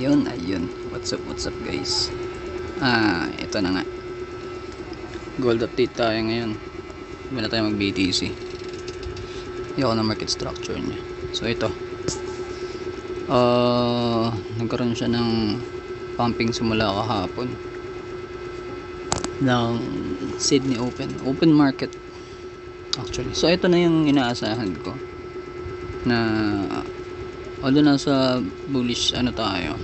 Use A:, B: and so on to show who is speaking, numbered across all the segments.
A: Ayun. What's up guys? Ito na nga. Gold update tayo ngayon. Hindi na tayo mag BTC. Ayoko na market structure niya. So ito. Nagkaroon siya ng pumping simula kahapon. Ng Sydney Open market actually. So ito na yung inaasahan ko. Na although nasa bullish tayo,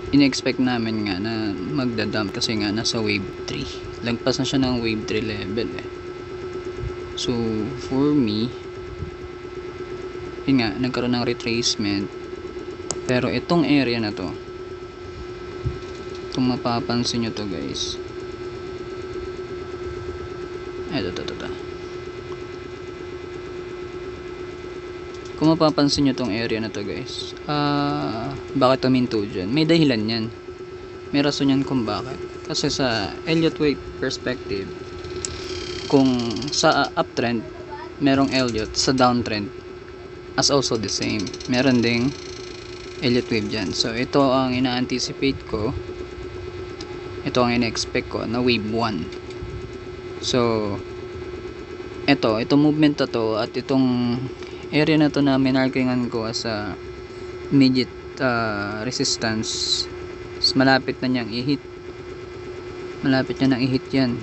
A: in-expect namin nga na magdadump kasi nga nasa wave 3, lagpas na siya ng wave 3 level So for me, yun nga, nagkaroon ng retracement, pero itong area na to, kung mapapansin nyo to guys, ito kung mapapansin nyo tong area na to guys, bakit tuminto dyan? May dahilan yan, may rason yan kung bakit. Kasi sa Elliott wave perspective, kung sa uptrend merong Elliott, sa downtrend as also the same, meron ding Elliott wave dyan. So ito ang ina-anticipate ko, ito ang ina-expect ko na wave 1. So ito movement na to, at itong area na to na minarkingan ko as a immediate resistance, malapit na niyang i-hit, yan.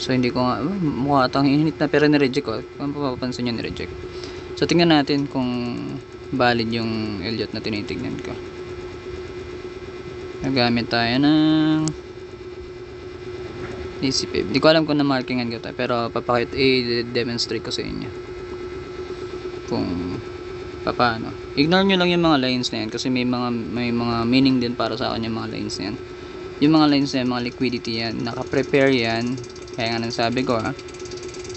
A: So hindi ko nga, mukha itong i-hit na, pero nireject ko. Kung mapapansin nyo, nireject. So tingnan natin kung valid yung Elliott na tinitignan ko. Nagamit tayo ng ECP. Hindi ko alam kung na-markingan ko tayo, pero i-demonstrate ko sa inyo kung paano. Ignore nyo lang yung mga lines na yan, kasi may mga meaning din para sa akin yung mga lines na yan. Yung mga lines na yan, mga liquidity yan, naka-prepare yan. Kaya nga nang sabi ko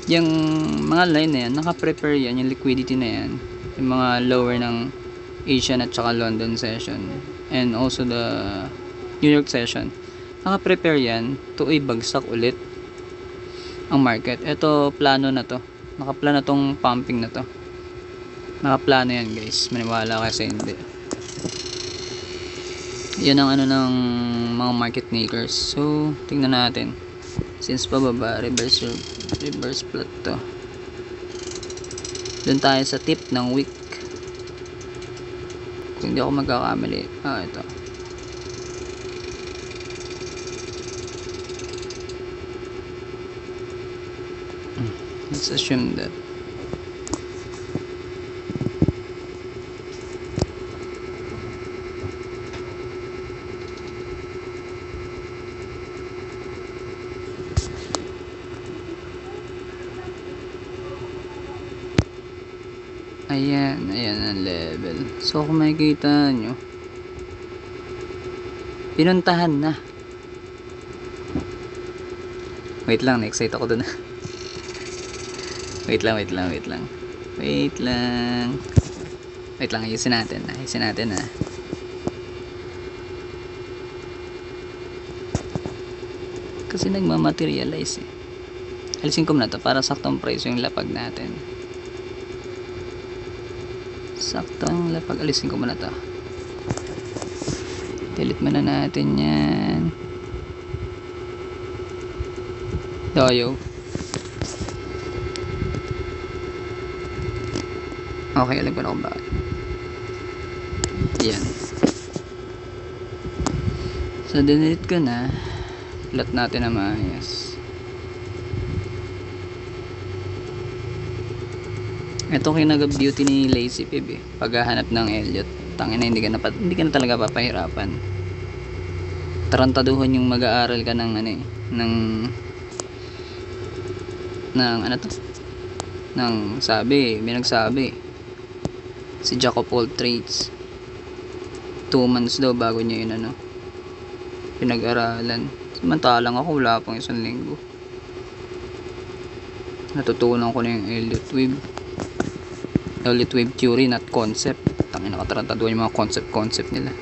A: yung mga line na yan, naka-prepare yan, yung liquidity na yan, yung mga lower ng Asian at saka London session, and also the New York session, naka-prepare yan to ibagsak ulit ang market. Ito, plano na to, nakaplano tong pumping na to, nakaplano yan guys, maniwala kasi hindi. Yan ang ng mga market makers. So tingnan natin, since pababa, reverse plot to, dun tayo sa tip ng week, kung hindi ako magkakamali. Ito, let's assume that ayan ang level. So kung makikita nyo, pinuntahan na. Wait lang, na-excite ako dun. Wait lang, ayusin natin kasi nagmamaterialize alisin ko na to para saktong price yung lapag natin. Saktong lapag, alisin ko muna to, delete muna natin yan. Doyo. Okay, alam ko na kung bakit. Yan. So dinelete ko na, plot natin na maayos. Ito kinag-beauty ni Lazy Pib paghahanap ng Elliott. Tangina, hindi ka na talaga papahirapan. Tarantaduhan yung mag-aaral ka ng may nagsabi si Jack of all trades, 2 months daw bago niya yun pinag-aralan. Samantalang ako wala pang 1 linggo, natutunan ko na yung Elliott wave theory, not concept. Tangina, nakatarantaduhan yung mga concept nila.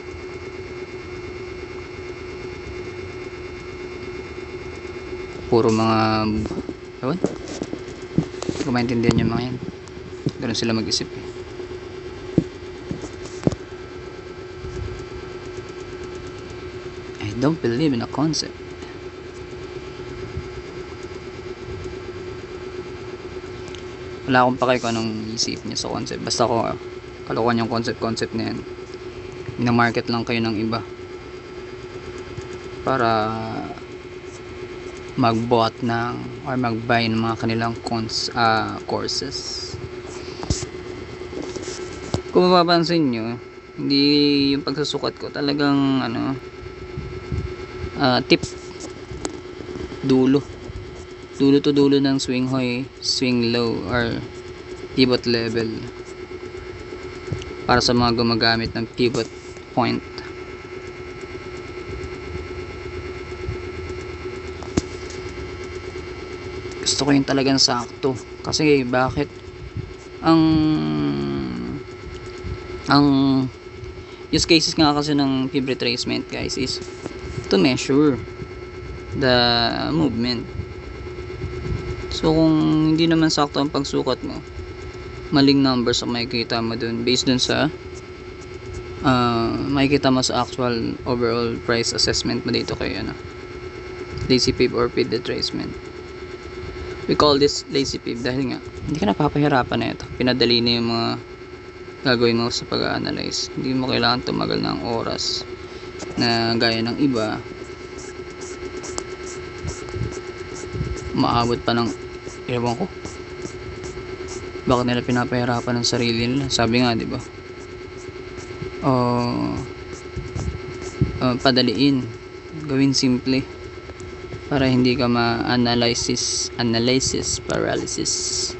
A: Puro mga ewan, hindi ko maintindihan yung mga yan. Ganun sila mag-isip don't believe in a concept. Wala akong pake kung anong isip niya sa concept. Basta ko, kalokohan yung concept na yan. Minamarket lang kayo ng iba para mag-bot ng or mag-buy ng mga kanilang courses. Kung mapapansin nyo, hindi yung pagsusukat ko talagang tip dulo to dulo ng swing high, swing low or pivot level para sa mga gumagamit ng pivot point. Gusto ko yung talagang sakto kasi bakit ang use cases nga kasi ng fib retracement guys is to measure the movement. So kung hindi naman sakto ang pagsukat mo, maling numbers ang makikita mo dun based dun sa makikita mo sa actual overall price assessment mo dito kay lazy fib or fib retracement. We call this lazy fib dahil nga hindi ka napapahirapan na ito, pinadali na yung mga gagawin mo sa pag-analyze. Hindi mo kailangan tumagal ng oras na gaya ng iba maabot pa ng ewan ko bakit nila pinapahirapan ng sarili nila. Sabi nga diba, padaliin, gawin simple para hindi ka ma-analysis paralysis.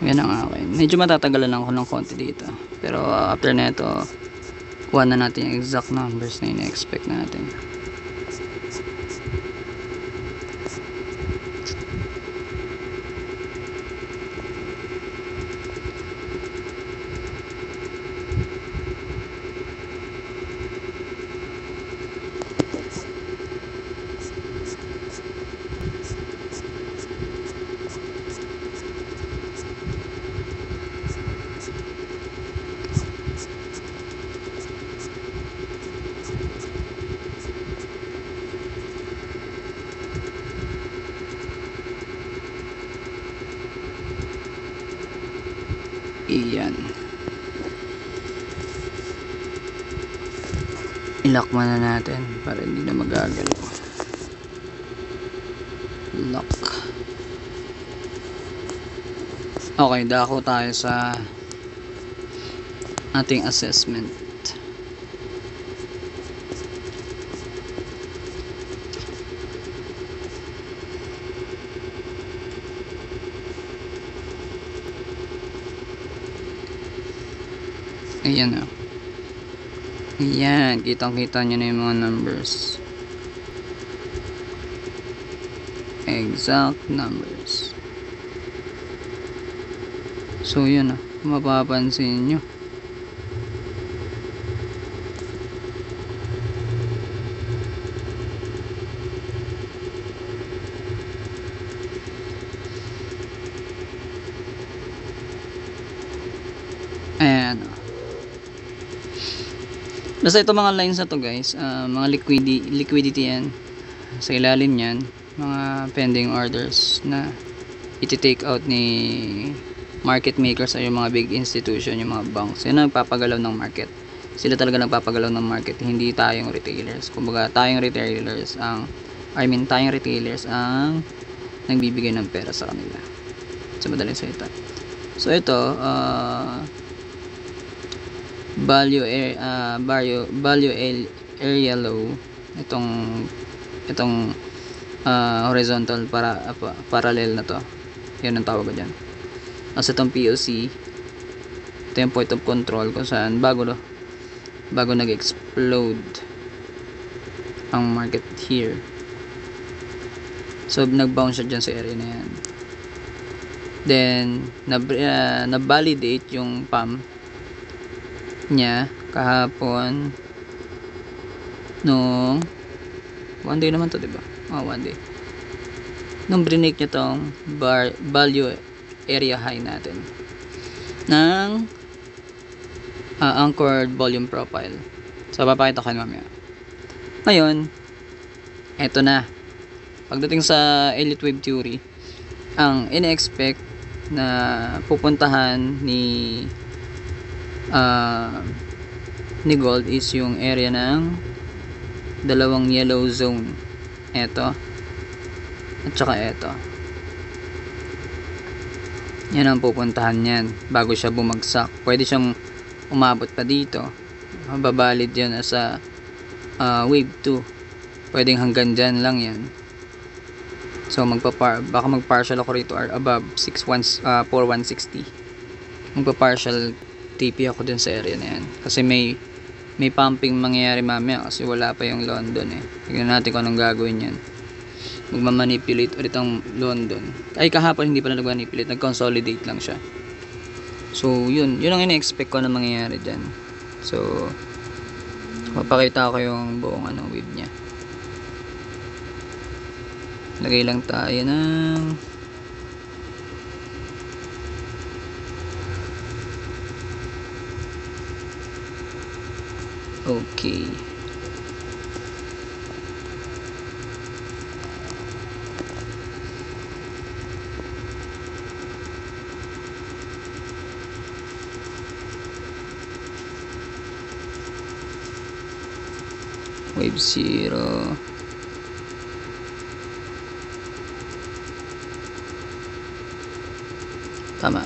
A: Yan ang akin. Medyo matatagalan lang ako ng konti dito. Pero after neto, kuha na natin yung exact numbers na ina-expect natin. Iyan. I-lock muna natin para hindi na magagalaw. Lock. Okay, dako tayo sa ating assessment. Ayan o. Ayan, kitang-kita nyo na yung mga numbers. Exact numbers. So yun o, mapapansin nyo. Ayan o. Basta ito mga lines na to guys, mga liquidity yan. Sa ilalim yan, mga pending orders na iti-take out ni market makers ay yung mga big institution, yung mga banks. Yan ang nagpapagalaw ng market. Sila talaga nagpapagalaw ng market, hindi tayong retailers. Kumbaga tayong retailers ang nagbibigay ng pera sa kanila. Sa madaling salita. So ito, value area low, itong horizontal parallel na to, yan ang tawag ko dyan. As itong POC, ito yung point of control kung saan bago nag-explode ang market here. So nag-bounce siya dyan sa area na yan. Then na-validate yung pump niya kahapon nung one day naman to, diba? One day nung brinake niya tong value area high natin ng anchored volume profile. So papakita ko mamaya. Ngayon eto na, pagdating sa Elliott Wave Theory, ang ina-expect na pupuntahan ni gold is yung area ng dalawang yellow zone, eto at saka eto. Yan ang pupuntahan yan bago siya bumagsak. Pwede siyang umabot pa dito, mababalid yan sa wave 2. Pwedeng hanggang dyan lang yan. So baka mag-partial ako rito or above 4160. Magpa-partial TP ako dun sa area na yan kasi may pumping mangyayari mamaya kasi wala pa yung London eh. Tignan natin kung anong gagawin yan. Magmamanipulate ulit ang London. Ay, kahapon hindi pala nag-manipulate, nag-consolidate lang siya. So yun ang ina-expect ko na mangyayari dyan. So mapakita ko yung buong wave nya. Lagay lang tayo ng okay. Wave 0. Tama.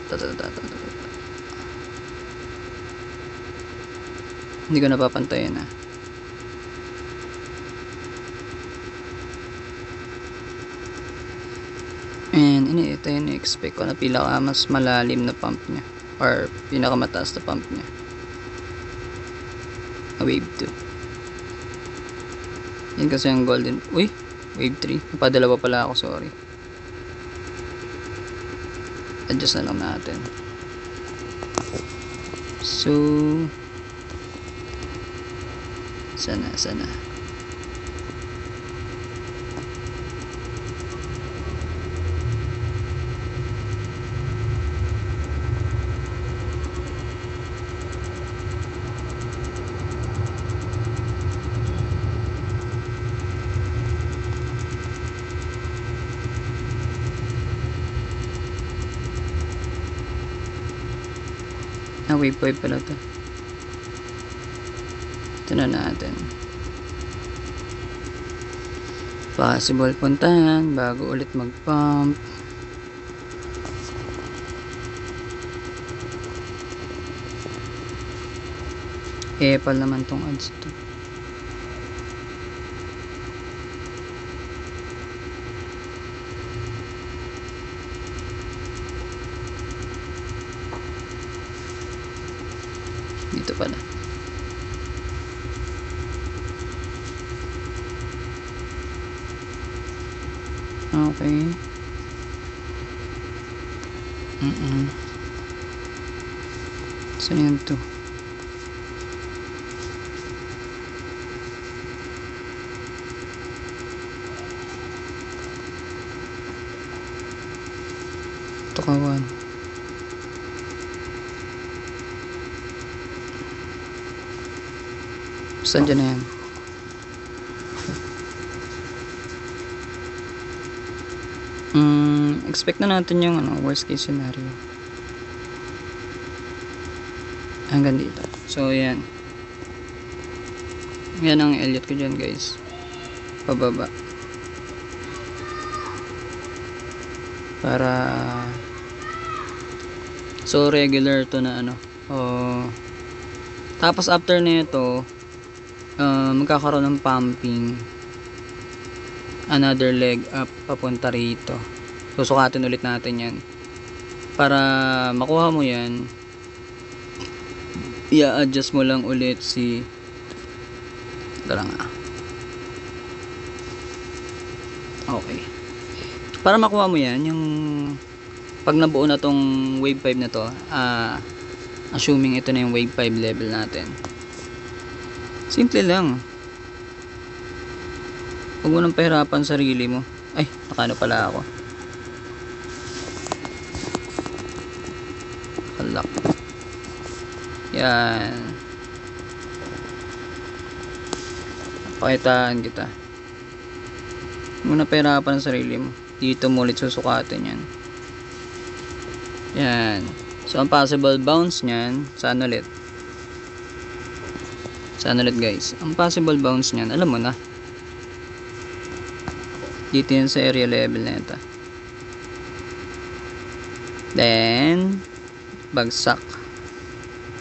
A: Hindi ko napapantayan na. And ito yung expect ko na mas malalim na pump niya or pinakamataas na pump niya. Wave 2. Yan kasi ang golden. Uy, wave 3. Napadalawa pala ako, sorry. Adjust na lang natin. So sana wave 5 pala to. Ito na natin. Possible puntahan bago ulit mag-pump. Epal naman tong ads to. Dito pala. Okay. Saan yan to? Ito kawan. Saan dyan na yan? Expect na natin yung worst case scenario. Hanggang dito. So yan. Yan ang Elliott ko dyan, guys. Pababa. Para so regular to na tapos after na ito magkakaroon ng pumping another leg up papunta rito. Susukatin ulit natin yan para makuha mo yan. I-adjust mo lang ulit si okay, para makuha mo yan yung pag nabuo na tong wave 5 na to, assuming ito na yung wave 5 level natin, simple lang, huwag mo nang pahirapan sarili mo. Ay, nakano pala ako, kalak. Yan, pakitaan kita. Huwag mo nang pahirapan ang sarili mo. Dito mo ulit susukatin yan. Yan. So, ang possible bounce nyan, saan ulit? Saan ulit guys? Ang possible bounce nyan, alam mo na. Dito yan sa area level na ito. Then, bagsak.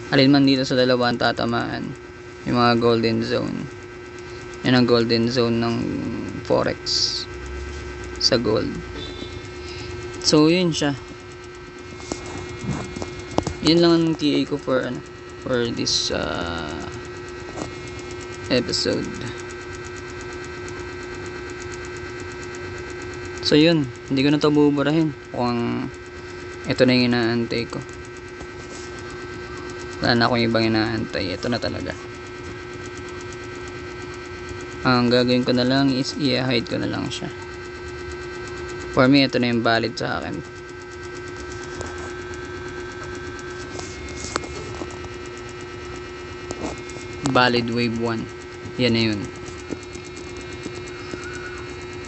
A: Alin man dito sa dalawa ang tatamaan. Yung mga golden zone. Yan ang golden zone ng forex sa gold. So, yun siya. Yun lang ang TA ko for this episode. So yun, hindi ko na ito buburahin kung ito na yung inaantay ko. Wala na akong ibang inaantay, ito na talaga. Ang gagawin ko na lang is i-hide ko na lang siya. For me, ito na yung valid sa akin. Valid wave 1. Yan na yun.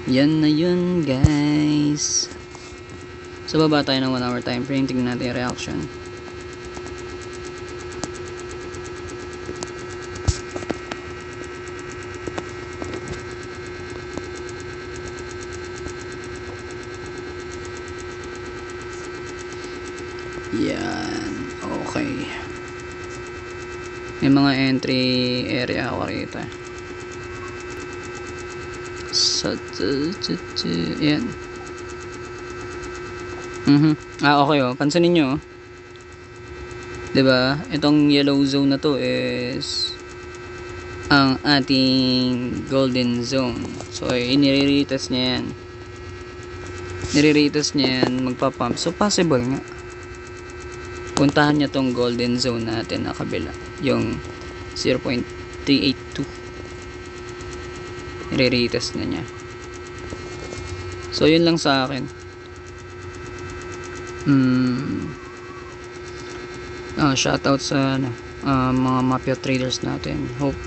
A: Yan na yun guys. So baba tayo ng 1 hour time frame. Tingnan natin yung reaction. Yan. Okay. May mga entry area ako rito. So, yan. Okay oh. Pansinin nyo. Diba? Itong yellow zone na to is ang ating golden zone. So, inire-retest niya yan. Nire-retest niya yan. Magpapump. So, possible nga. Puntahan niya tong golden zone natin na kabila. Yung 0.382. Nire-retest na niya. So, yun lang sa akin. Shoutout sa mga mafia traders natin. Hope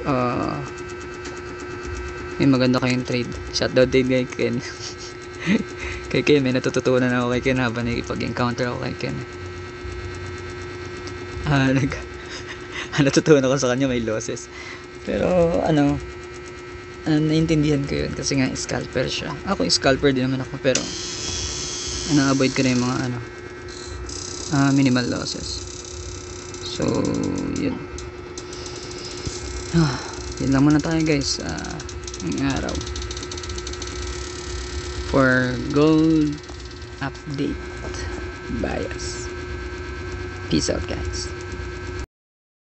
A: may maganda kayong trade. Shoutout din kay Ken. Kay Ken, may natututunan ako kay Ken habang nakipag-encounter ako kay Ken. Natutunan ako sa kanya, may losses. Pero naintindihan ko yun kasi nga scalper siya. Ako scalper din naman ako, pero avoid ko na yung mga minimal losses. So yun. Yun lang muna tayo guys ng araw for gold update bias. Peace out guys.